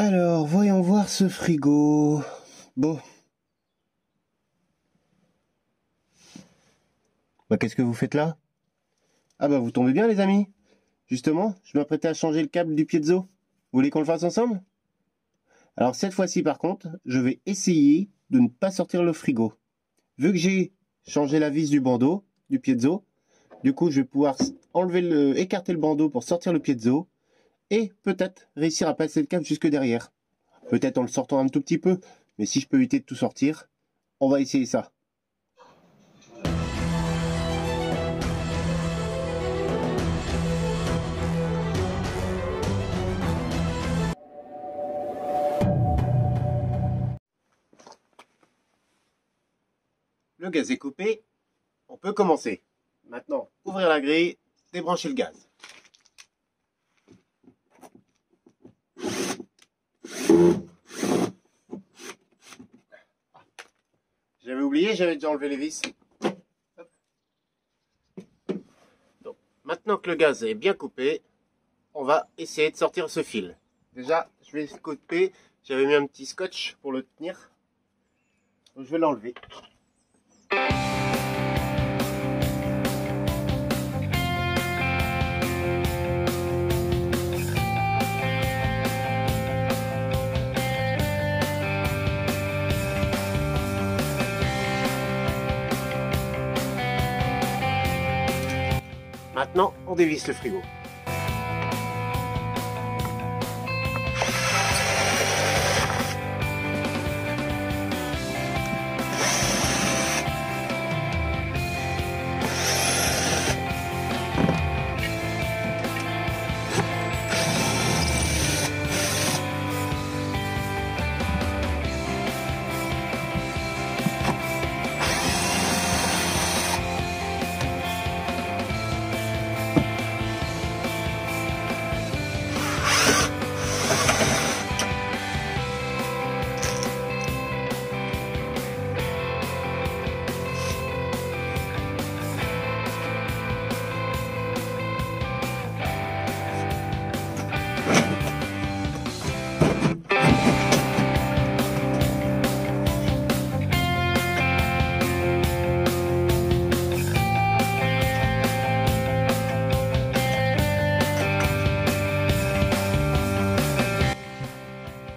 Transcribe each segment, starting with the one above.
Alors, voyons voir ce frigo. Bon. Bah, qu'est-ce que vous faites là? Ah bah, vous tombez bien, les amis. Justement, je m'apprêtais à changer le câble du piezo. Vous voulez qu'on le fasse ensemble? Alors, cette fois-ci, par contre, je vais essayer de ne pas sortir le frigo. Vu que j'ai changé la vis du bandeau, du piezo, du coup, je vais pouvoir écarter le bandeau pour sortir le piezo et peut-être réussir à passer le câble jusque derrière. Peut-être en le sortant un tout petit peu, mais si je peux éviter de tout sortir, on va essayer ça. Le gaz est coupé, on peut commencer. Maintenant, ouvrir la grille, débrancher le gaz. J'avais oublié, j'avais déjà enlevé les vis. Donc, maintenant que le gaz est bien coupé, on va essayer de sortir ce fil. Déjà, je vais le couper. J'avais mis un petit scotch pour le tenir. Donc, je vais l'enlever. Maintenant, on dévisse le frigo.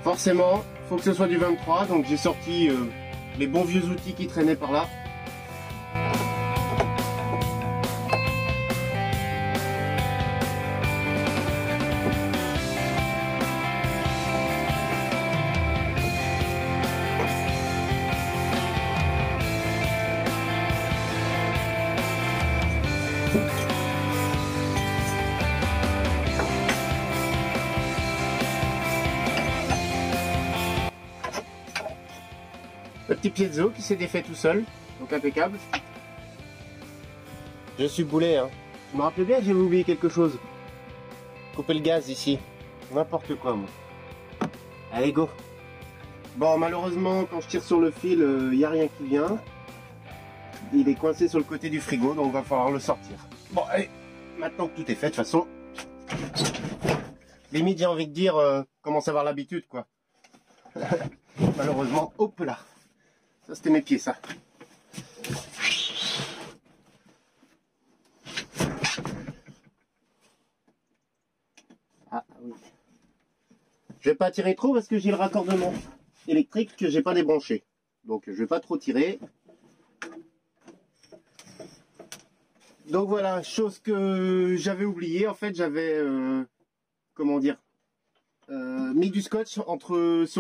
Forcément, il faut que ce soit du 23, donc j'ai sorti les bons vieux outils qui traînaient par là. Le petit piezo qui s'est défait tout seul, donc impeccable. Je suis boulet, hein. Je me rappelais bien que j'avais oublié quelque chose. Couper le gaz ici. N'importe quoi, moi. Allez, go. Bon, malheureusement, quand je tire sur le fil, il n'y a rien qui vient. Il est coincé sur le côté du frigo, donc il va falloir le sortir. Bon, allez, maintenant que tout est fait, de toute façon, limite, j'ai envie de dire, commence à avoir l'habitude, quoi. Malheureusement, hop là. Ça, c'était mes pieds, ça. Ah, oui. Je vais pas tirer trop parce que j'ai le raccordement électrique que j'ai pas débranché. Donc, je vais pas trop tirer. Donc, voilà, chose que j'avais oublié. En fait, j'avais, comment dire, mis du scotch sur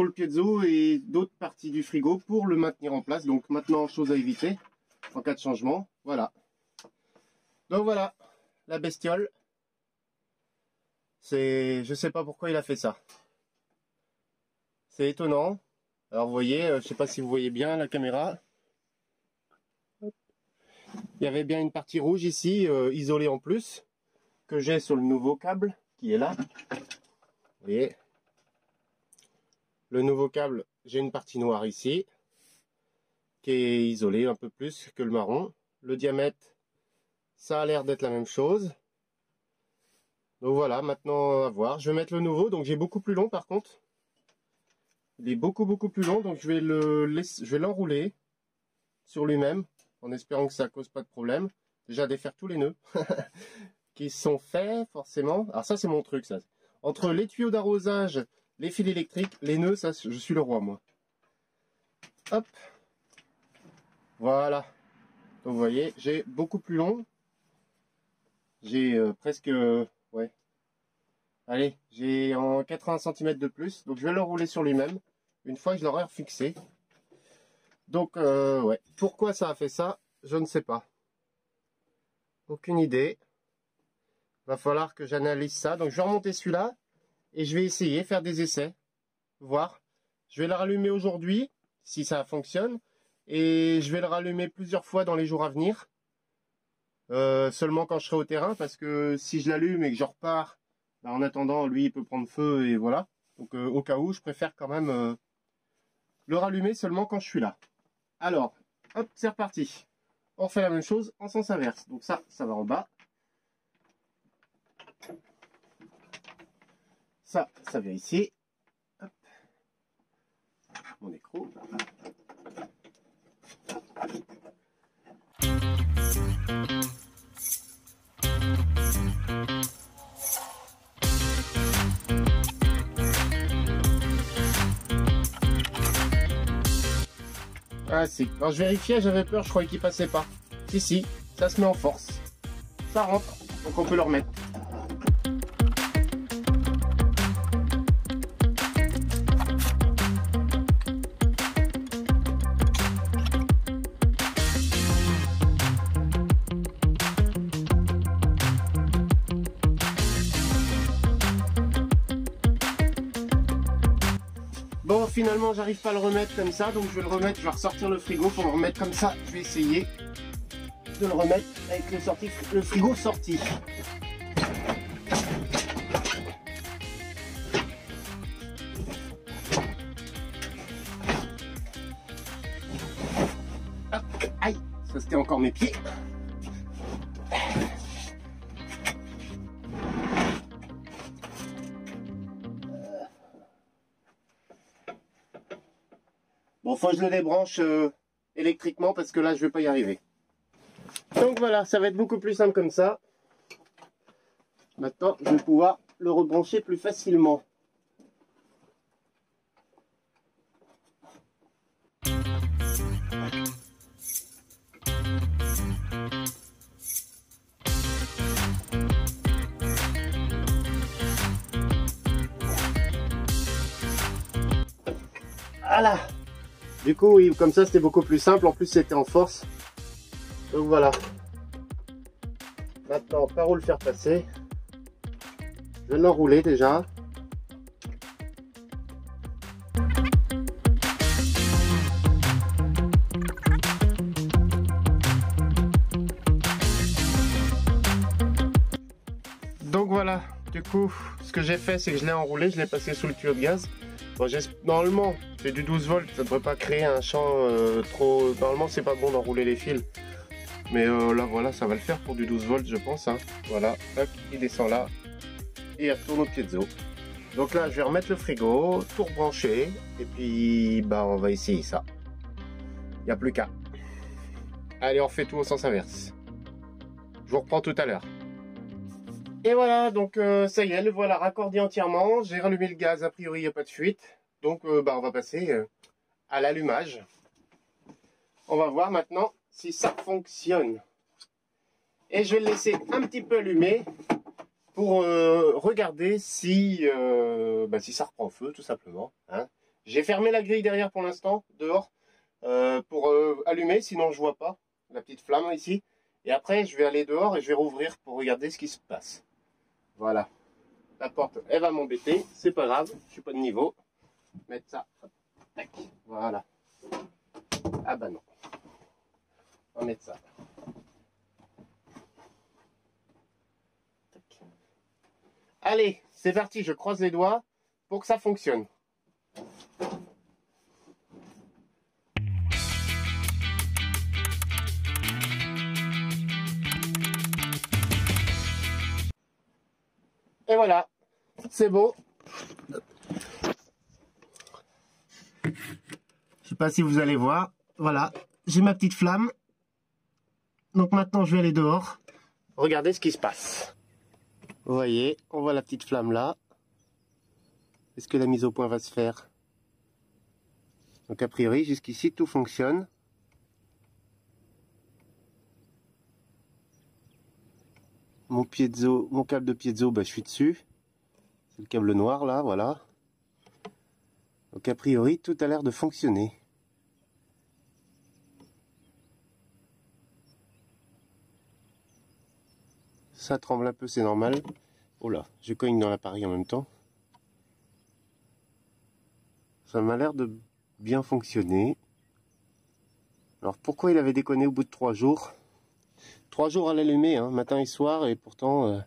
le piezo et d'autres parties du frigo pour le maintenir en place. Donc maintenant, chose à éviter en cas de changement. Voilà. Donc voilà, la bestiole. Je sais pas pourquoi il a fait ça. C'est étonnant. Alors vous voyez, je sais pas si vous voyez bien la caméra. Il y avait bien une partie rouge ici, isolée en plus, que j'ai sur le nouveau câble qui est là. Vous voyez. Le nouveau câble, j'ai une partie noire ici, qui est isolée un peu plus que le marron. Le diamètre, ça a l'air d'être la même chose. Donc voilà, maintenant à voir. Je vais mettre le nouveau, donc j'ai beaucoup plus long par contre. Il est beaucoup plus long, donc je vais l'enrouler sur lui-même, en espérant que ça cause pas de problème. Déjà défaire tous les nœuds qui sont faits forcément. Alors ça c'est mon truc ça. Entre les tuyaux d'arrosage, les fils électriques, les nœuds, ça je suis le roi moi. Hop. Voilà. Donc vous voyez, j'ai beaucoup plus long. J'ai presque ouais. Allez, j'ai en 80 cm de plus. Donc je vais le rouler sur lui-même une fois que je l'aurai refixé. Donc ouais. Pourquoi ça a fait ça? Je ne sais pas. Aucune idée. Va falloir que j'analyse ça. Donc je vais remonter celui-là et je vais essayer, faire des essais, voir. Je vais le rallumer aujourd'hui, si ça fonctionne, et je vais le rallumer plusieurs fois dans les jours à venir. Seulement quand je serai au terrain, parce que si je l'allume et que je repars, bah, en attendant, lui, il peut prendre feu et voilà. Donc au cas où, je préfère quand même le rallumer seulement quand je suis là. Alors, hop, c'est reparti. On refait la même chose en sens inverse. Donc ça va en bas. Ça vient ici. Hop. Mon écrou. Ah si, quand je vérifiais, j'avais peur, je croyais qu'il passait pas. Si, ça se met en force. Ça rentre, donc on peut le remettre. Bon, finalement, j'arrive pas à le remettre comme ça, donc je vais le remettre, je vais ressortir le frigo pour le remettre comme ça. Je vais essayer de le remettre avec le frigo sorti. Hop, aïe, ça c'était encore mes pieds. Bon, faut que je le débranche électriquement parce que là, je vais pas y arriver. Donc voilà, ça va être beaucoup plus simple comme ça. Maintenant, je vais pouvoir le rebrancher plus facilement. Voilà. Du coup, oui, comme ça, c'était beaucoup plus simple. En plus, c'était en force. Donc voilà. Maintenant, par où le faire passer? Je vais l'enrouler déjà. Donc voilà. Du coup, ce que j'ai fait, c'est que je l'ai enroulé, je l'ai passé sous le tuyau de gaz. Bon, normalement, c'est du 12 volts, ça ne devrait pas créer un champ trop... Normalement, c'est pas bon d'enrouler les fils. Mais là, voilà, ça va le faire pour du 12 volts, je pense. Hein. Voilà, hop, il descend là. Et il retourne au piezo. Donc là, je vais remettre le frigo, tout rebrancher. Et puis, bah, on va essayer ça. Il n'y a plus qu'à. Allez, on refait tout au sens inverse. Je vous reprends tout à l'heure. Et voilà, donc ça y est, le voilà raccordé entièrement. J'ai rallumé le gaz, a priori il n'y a pas de fuite. Donc bah, on va passer à l'allumage. On va voir maintenant si ça fonctionne. Et je vais le laisser un petit peu allumé pour regarder si, si ça reprend feu tout simplement. Hein. J'ai fermé la grille derrière pour l'instant, dehors, pour allumer, sinon je vois pas la petite flamme ici. Et après je vais aller dehors et je vais rouvrir pour regarder ce qui se passe. Voilà, la porte, elle va m'embêter, c'est pas grave, je suis pas de niveau. Mettre ça, hop, tac, voilà. Ah bah non, on va mettre ça. Tac. Allez, c'est parti, je croise les doigts pour que ça fonctionne. Et voilà, c'est bon. Je sais pas si vous allez voir. Voilà, j'ai ma petite flamme. Donc maintenant, je vais aller dehors. Regardez ce qui se passe. Vous voyez, on voit la petite flamme là. Est-ce que la mise au point va se faire? Donc a priori, jusqu'ici, tout fonctionne. Mon piezo, mon câble de piezo, bah, je suis dessus. C'est le câble noir là, voilà. Donc a priori, tout a l'air de fonctionner. Ça tremble un peu, c'est normal. Oh là, je cogne dans l'appareil en même temps. Ça m'a l'air de bien fonctionner. Alors pourquoi il avait déconné au bout de 3 jours? 3 jours à l'allumer, hein, matin et soir, et pourtant...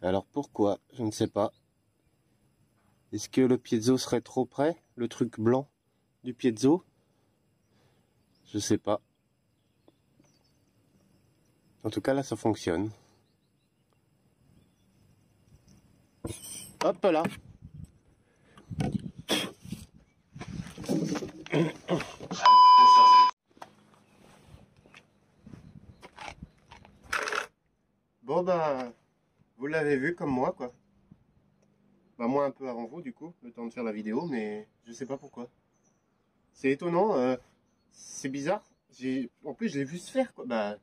Alors pourquoi? Je ne sais pas. Est-ce que le piezo serait trop près? Le truc blanc du piezo? Je sais pas. En tout cas, là, ça fonctionne. Hop là. Bon, bah, vous l'avez vu comme moi, quoi. Bah, moi un peu avant vous, du coup, le temps de faire la vidéo, mais je sais pas pourquoi. C'est étonnant, c'est bizarre. En plus, je l'ai vu se faire, quoi. Bah,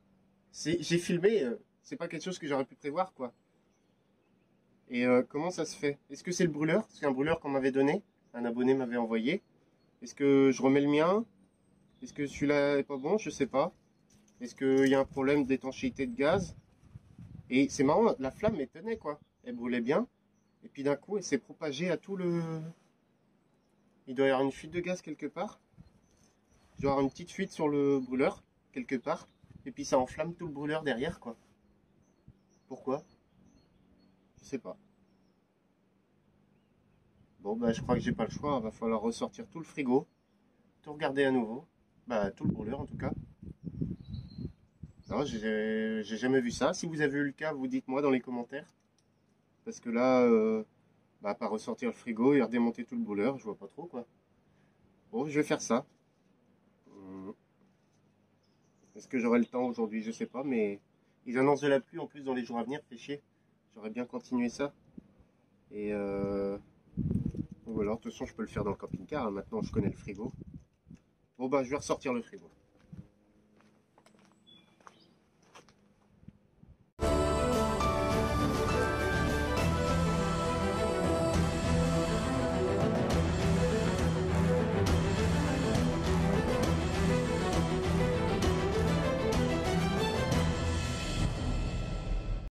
j'ai filmé, c'est pas quelque chose que j'aurais pu prévoir, quoi. Et comment ça se fait? Est-ce que c'est le brûleur? C'est un brûleur qu'on m'avait donné, un abonné m'avait envoyé. Est-ce que je remets le mien? Est-ce que celui-là est pas bon? Je sais pas. Est-ce qu'il y a un problème d'étanchéité de gaz? Et c'est marrant, la flamme elle tenait, quoi. Elle brûlait bien. Et puis d'un coup, elle s'est propagée à tout le... Il doit y avoir une fuite de gaz quelque part. Il doit y avoir une petite fuite sur le brûleur, quelque part. Et puis ça enflamme tout le brûleur derrière, quoi. Pourquoi? Je sais pas. Bon, bah, je crois que j'ai pas le choix. Il va falloir ressortir tout le frigo. Tout regarder à nouveau. Bah, tout le brûleur, en tout cas. Non, j'ai jamais vu ça. Si vous avez eu le cas, vous dites-moi dans les commentaires. Parce que là, bah, pas ressortir le frigo et redémonter tout le brûleur, je vois pas trop, quoi. Bon, je vais faire ça. Est-ce que j'aurai le temps aujourd'hui? Je sais pas, mais ils annoncent de la pluie en plus dans les jours à venir, fait chier. J'aurais bien continué ça. Et ou alors, de toute façon, je peux le faire dans le camping-car, hein. Maintenant, je connais le frigo. Bon, bah, je vais ressortir le frigo.